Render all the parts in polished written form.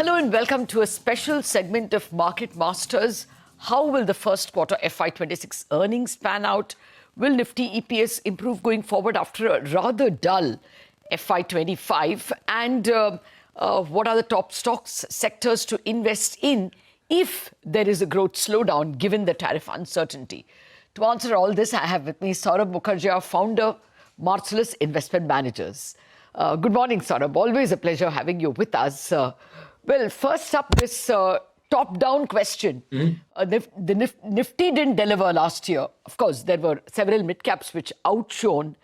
Hello and welcome to a special segment of Market Masters. How will the first quarter FY26 earnings pan out? Will Nifty EPS improve going forward after a rather dull FY25? And what are the top stocks, sectors to invest in if there is a growth slowdown given the tariff uncertainty? To answer all this, I have with me Saurabh Mukherjea, founder, Marcellus Investment Managers. Good morning, Saurabh. Always a pleasure having you with us. Well, first up, this top-down question. The Nifty didn't deliver last year. Of course, there were several mid-caps which outshone,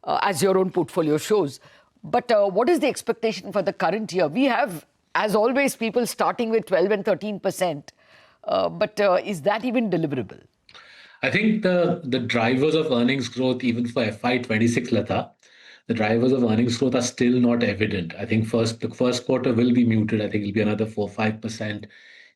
as your own portfolio shows. But what is the expectation for the current year? We have, as always, people starting with 12 and 13%. But is that even deliverable? I think the drivers of earnings growth, even for FY26, Latha, the drivers of earnings growth are still not evident. I think the first quarter will be muted. I think it'll be another 4-5%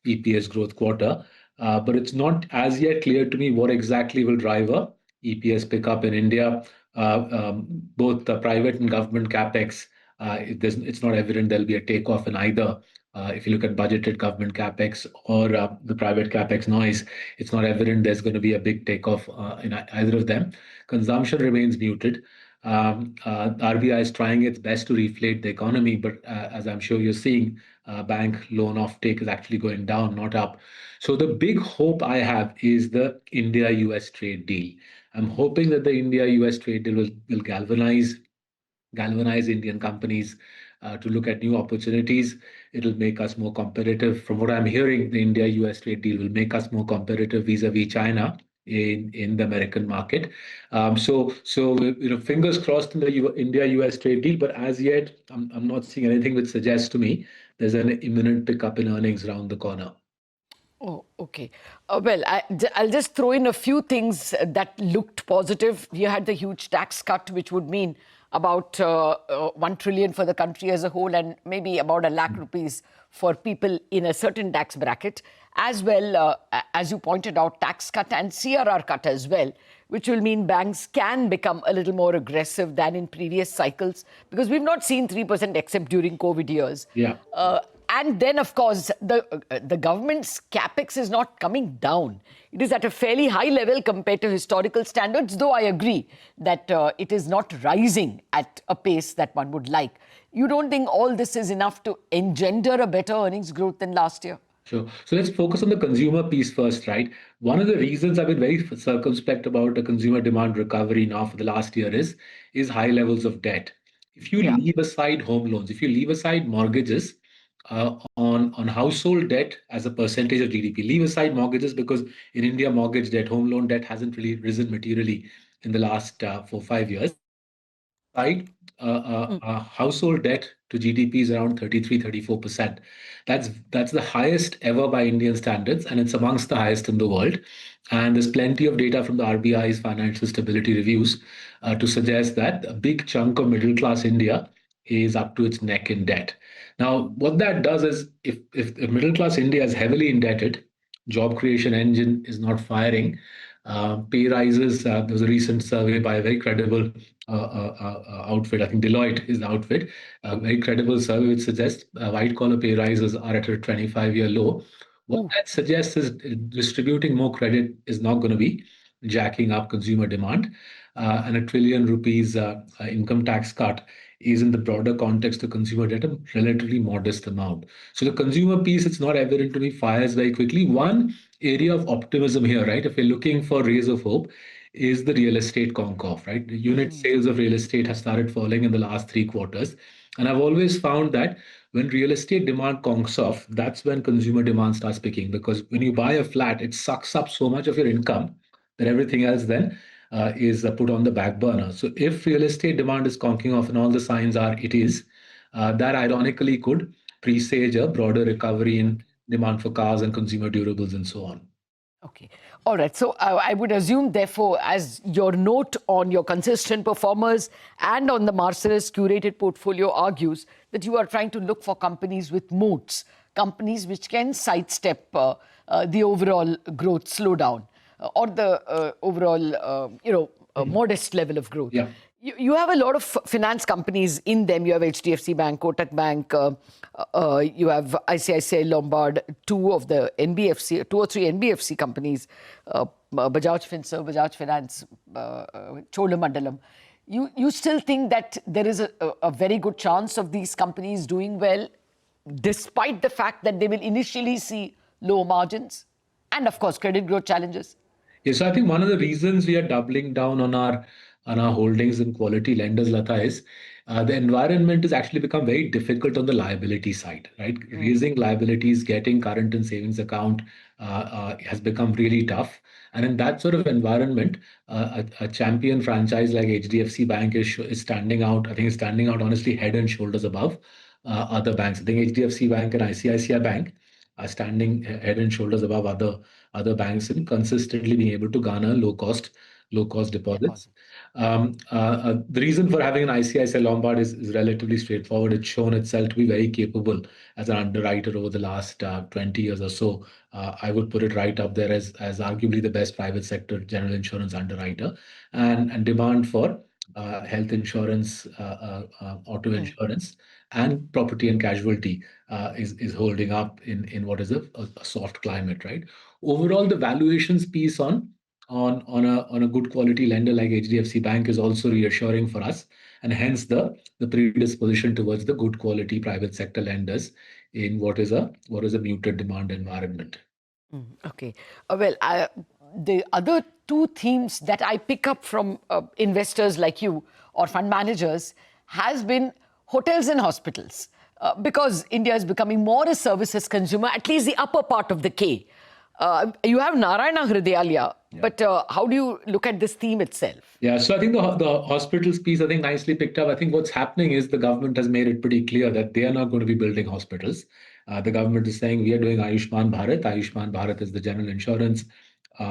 EPS growth quarter. But it's not as yet clear to me what exactly will drive a EPS pickup in India. Both the private and government capex, it's not evident there'll be a takeoff in either. If you look at budgeted government capex or the private capex noise, it's not evident there's going to be a big takeoff in either of them. Consumption remains muted. RBI is trying its best to reflate the economy, but as I'm sure you're seeing, bank loan offtake is actually going down, not up. So the big hope I have is the India-US trade deal. I'm hoping that the India-US trade deal will galvanize Indian companies to look at new opportunities. It'll make us more competitive. From what I'm hearing, the India-US trade deal will make us more competitive vis-a-vis China in the American market. So fingers crossed in the India-US trade deal, but as yet, I'm not seeing anything which suggests to me there's an imminent pickup in earnings around the corner. Oh, okay. Well, I'll just throw in a few things that looked positive. You had the huge tax cut, which would mean about 1 trillion for the country as a whole and maybe about 1 lakh rupees for people in a certain tax bracket. As well, as you pointed out, tax cut and CRR cut as well, which will mean banks can become a little more aggressive than in previous cycles, because we've not seen 3% except during COVID years. Yeah. And then, of course, the government's capex is not coming down. It is at a fairly high level compared to historical standards, though I agree that it is not rising at a pace that one would like. You don't think all this is enough to engender a better earnings growth than last year? Sure. So let's focus on the consumer piece first, right? One of the reasons I've been very circumspect about the consumer demand recovery now for the last year is high levels of debt. If you leave aside home loans, if you leave aside mortgages, on household debt as a percentage of GDP, leave aside mortgages because in India, mortgage debt, home loan debt hasn't really risen materially in the last 4-5 years. Right, household debt to GDP is around 33-34%. That's the highest ever by Indian standards, and it's amongst the highest in the world. And there's plenty of data from the RBI's financial stability reviews to suggest that a big chunk of middle class India is up to its neck in debt. Now, what that does is if middle class India is heavily indebted, job creation engine is not firing. Pay rises. There was a recent survey by a very credible outfit. I think Deloitte is the outfit. A very credible survey which suggests white-collar pay rises are at a 25-year low. What that suggests is distributing more credit is not going to be jacking up consumer demand. And ₹1 trillion income tax cut is in the broader context of consumer debt a relatively modest amount. So the consumer piece, it's not evident to me, fires very quickly. One area of optimism here, right, if you're looking for rays of hope, is the real estate conk-off, right? The unit sales of real estate have started falling in the last 3 quarters. And I've always found that when real estate demand conks off, that's when consumer demand starts picking. Because when you buy a flat, it sucks up so much of your income that everything else then is put on the back burner. So if real estate demand is conking off and all the signs are it is, that ironically could presage a broader recovery in demand for cars and consumer durables and so on. Okay. All right. So I would assume, therefore, as your note on your consistent performers and on the Marcellus curated portfolio argues, that you are trying to look for companies with moats, companies which can sidestep the overall growth slowdown or the overall, modest level of growth. Yeah. You have a lot of finance companies in them. You have HDFC Bank, Kotak Bank, you have ICICI Lombard, two or three NBFC companies, Bajaj Finserv, Bajaj Finance, Cholamandalam. You still think that there is a very good chance of these companies doing well, despite the fact that they will initially see low margins and, of course, credit growth challenges? Yes, so I think one of the reasons we are doubling down on our holdings in quality lenders, Latha, is the environment has actually become very difficult on the liability side, right? Raising liabilities, getting current and savings account has become really tough. And in that sort of environment, a champion franchise like HDFC Bank is standing out. I think it's standing out honestly head and shoulders above other banks. I think HDFC Bank and ICICI Bank are standing head and shoulders above other banks in consistently being able to garner low cost deposits. The reason for having an ICICI Lombard is relatively straightforward. It's shown itself to be very capable as an underwriter over the last 20 years or so. I would put it right up there as arguably the best private sector general insurance underwriter, and demand for health insurance, auto insurance, and property and casualty is holding up in what is a soft climate, right? Overall, the valuations piece on a good quality lender like HDFC Bank is also reassuring for us, and hence the predisposition towards the good quality private sector lenders in what is a muted demand environment. Okay. The other two themes that I pick up from investors like you or fund managers has been hotels and hospitals. Because India is becoming more a services consumer, at least the upper part of the K. You have Narayana Hridayalaya, but how do you look at this theme itself? Yeah, so I think the hospitals piece, I think, nicely picked up. I think what's happening is the government has made it pretty clear that they are not going to be building hospitals. The government is saying we are doing Ayushman Bharat. Ayushman Bharat is the general insurance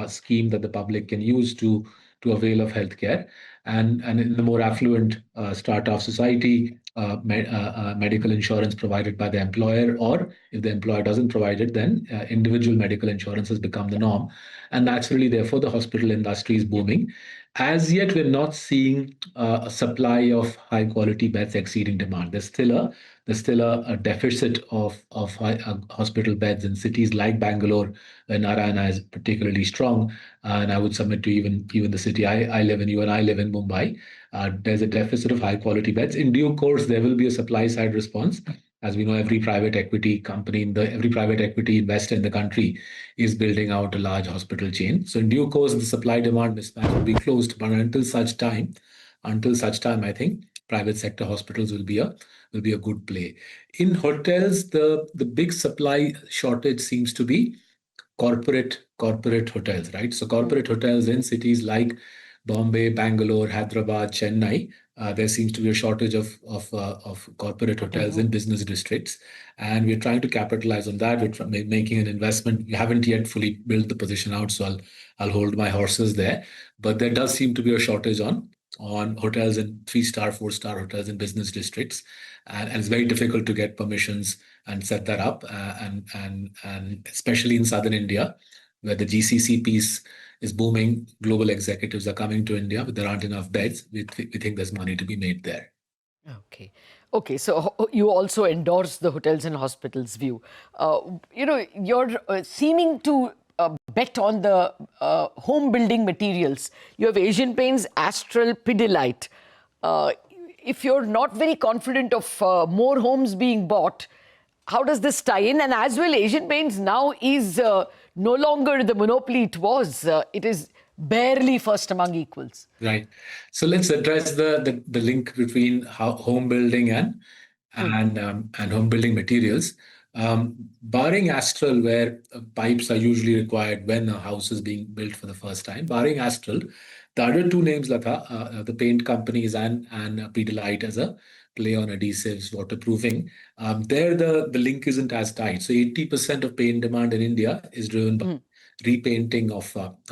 scheme that the public can use to avail of healthcare. And in the more affluent strata of society, medical insurance provided by the employer, or if the employer doesn't provide it, then individual medical insurance has become the norm. And naturally, therefore, the hospital industry is booming. As yet, we're not seeing a supply of high quality beds exceeding demand. There's still a deficit of hospital beds in cities like Bangalore, where Narayana is particularly strong. And I would submit to even the city I live in, you and I live in, Mumbai. There's a deficit of high quality beds. In due course, there will be a supply side response. As we know, every private equity investor in the country is building out a large hospital chain. So in due course, the supply demand mismatch will be closed. But until such time, I think private sector hospitals will be a good play. In hotels, the big supply shortage seems to be corporate hotels, right? So corporate hotels in cities like Bombay, Bangalore, Hyderabad, Chennai, there seems to be a shortage of corporate hotels in business districts, and we're trying to capitalize on that. We're making an investment. We haven't yet fully built the position out, so I'll hold my horses there. But there does seem to be a shortage on hotels and 3-star, 4-star hotels in business districts, and it's very difficult to get permissions and set that up, and especially in southern India, where the GCC piece is booming. Global executives are coming to India, but there aren't enough beds. We think there's money to be made there. Okay. So you also endorse the hotels and hospitals view. You're seeming to bet on the home building materials. You have Asian Paints, Astral, Pidilite. If you're not very confident of more homes being bought, how does this tie in? And as well, Asian Paints now is no longer the monopoly it was. It is barely first among equals. Right. So let's address the link between home building and home building materials. Barring Astral, where pipes are usually required when a house is being built for the first time, barring Astral, the other two names, Latha, the paint companies and Pidilite as a play on adhesives, waterproofing, there the link isn't as tight. So 80% of paint demand in India is driven by repainting of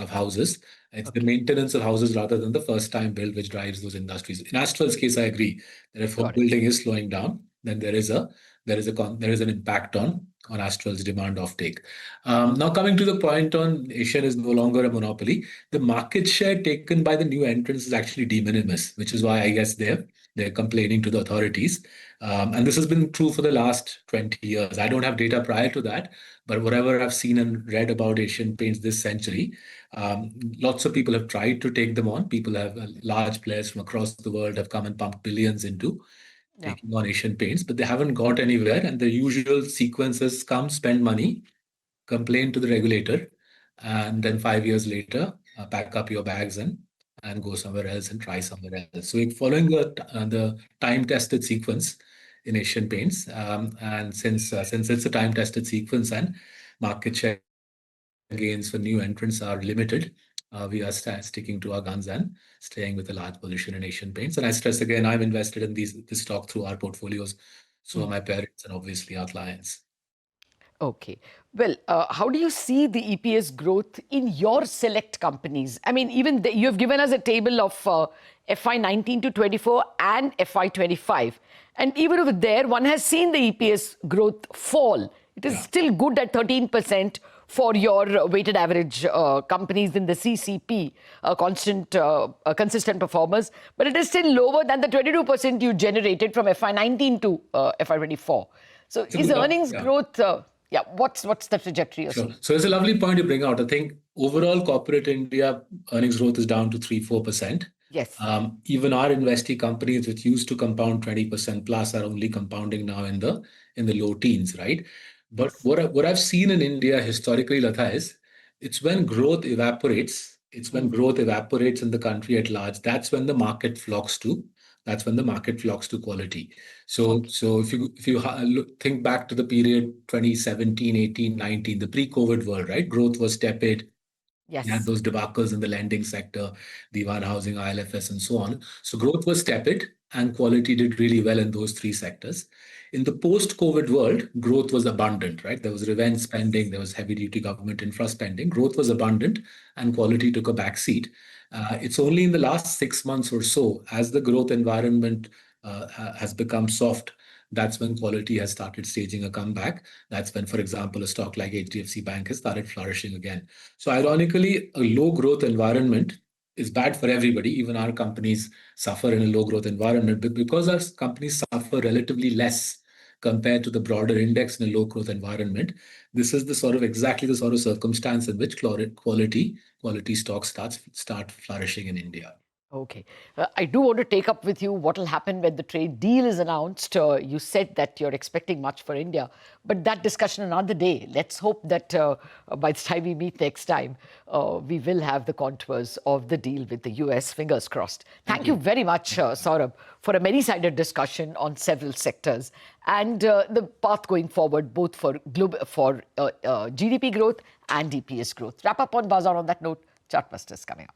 houses. It's the maintenance of houses rather than the first time build which drives those industries. In Astral's case, I agree that if home building is slowing down, then there is an impact on on Astral's demand offtake. Now, coming to the point on Asian is no longer a monopoly, the market share taken by the new entrants is actually de minimis, which is why I guess they're complaining to the authorities. And this has been true for the last 20 years. I don't have data prior to that, but whatever I've seen and read about Asian Paints this century, lots of people have tried to take them on. People have large players from across the world have come and pumped billions into taking on Asian Paints, but they haven't got anywhere. And the usual sequence is come, spend money, complain to the regulator, and then 5 years later, pack up your bags and go somewhere else and try somewhere else. So we're following the time-tested sequence in Asian Paints, and since it's a time-tested sequence and market share gains for new entrants are limited, we are sticking to our guns and staying with a large position in Asian Paints. And I stress again, I'm invested in this stock through our portfolios. So are my parents and obviously our clients. Okay. Well, how do you see the EPS growth in your select companies? I mean, even you have given us a table of FY19 to 24 and FY25. And even over there, one has seen the EPS growth fall. It is still good at 13% for your weighted average companies in the CCP, consistent performers. But it is still lower than the 22% you generated from FY19 to FY24. So is earnings growth... what's the trajectory you're seeing? So it's a lovely point you bring out. I think overall corporate India earnings growth is down to 3-4%. Yes. Even our investee companies, which used to compound 20% plus, are only compounding now in the low teens, right? But what I've seen in India historically, Latha, is it's when growth evaporates. It's when growth evaporates in the country at large. That's when the market flocks to. That's when the market flocks to quality. So if you think back to the period 2017, 18, 19, the pre-COVID world, right? Growth was tepid. Yes. You had those debacles in the lending sector, Diwan Housing, ILFS, and so on. So growth was tepid and quality did really well in those three sectors. In the post-COVID world, growth was abundant, right? There was revenge spending, there was heavy-duty government infra spending. Growth was abundant and quality took a backseat. It's only in the last 6 months or so, as the growth environment has become soft, that's when quality has started staging a comeback. That's when, for example, a stock like HDFC Bank has started flourishing again. So ironically, a low growth environment is bad for everybody. Even our companies suffer in a low growth environment, but because our companies suffer relatively less compared to the broader index in a low growth environment, this is exactly the sort of circumstance in which quality stocks start flourishing in India. Okay. I do want to take up with you what will happen when the trade deal is announced. You said that you're expecting much for India, but that discussion another day. Let's hope that by the time we meet next time, we will have the contours of the deal with the US. Fingers crossed. Thank you very much, Saurabh, for a many-sided discussion on several sectors and the path going forward, both for GDP growth and EPS growth. Wrap up on Bazaar on that note. Chartbusters coming up.